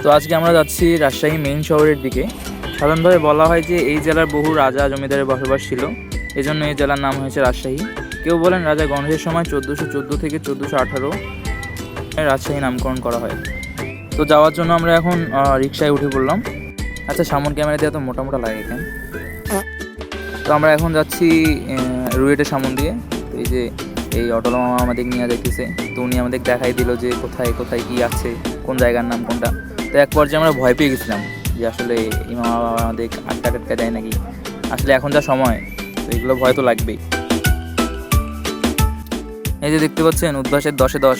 তো আজকে আমরা যাচ্ছি রাজশাহী মেইন শহরের দিকে। সাধারণভাবে বলা হয় যে এই জেলার বহু রাজা জমিদারের বসবাস ছিল, এজন্য এই জেলার নাম হয়েছে রাজশাহী। কেউ বলেন রাজা গণেশের সময় 1414 থেকে 1418 রাজশাহী নামকরণ করা হয়। তো যাওয়ার জন্য আমরা এখন রিকশায় উঠে পড়লাম। আচ্ছা, সামন ক্যামেরা দিয়ে এত মোটা মোটা লাগে কেন? তো আমরা এখন যাচ্ছি রুয়েটের সামন দিয়ে। তো এই যে এই অটোলা মামা আমাদের নিয়ে যাইতেছে, তো উনি আমাদের দেখাই দিল যে কোথায় কোথায় কী আছে, কোন জায়গার নাম কোনটা। তো এক পর্যায়ে আমরা ভয় পেয়ে গেছিলাম যে আসলে এই মামা আমাদের আটকা টাটকা দেয় নাকি। আসলে এখন যা সময়, তো এগুলো ভয় তো লাগবেই। এই যে দেখতে পাচ্ছেন উদ্ভাসের 10-এ 10,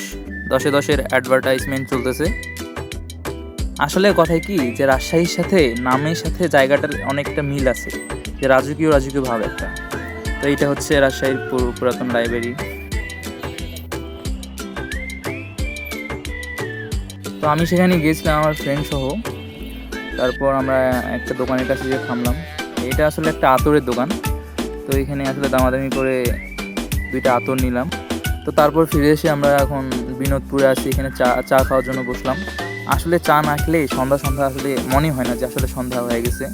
10-এ 10-এর অ্যাডভার্টাইজমেন্ট চলতেছে। আসলে কথায় কি যে রাজশাহীর সাথে নামের সাথে জায়গাটার অনেকটা মিল আছে, যে রাজকীয় রাজকীয় ভাব একটা। তো এইটা হচ্ছে রাজশাহীর পুরাতন লাইব্রেরি। তো আমি সেখানে গিয়েছিলাম আমার ফ্রেন্ড সহ। তারপর আমরা একটা দোকানের কাছে গিয়ে থামলাম। এটা আসলে একটা আতরের দোকান। তো এখানে আসলে দামাদামি করে 2টা আতর নিলাম। তো তারপর ফিরে এসে আমরা এখন বিনোদপুরে আছি, এখানে চা খাওয়ার জন্য বসলাম। আসলে চা না খেলে সন্ধ্যা আসলে মনে হয় না যে আসলে সন্ধ্যা হয়ে গেছে।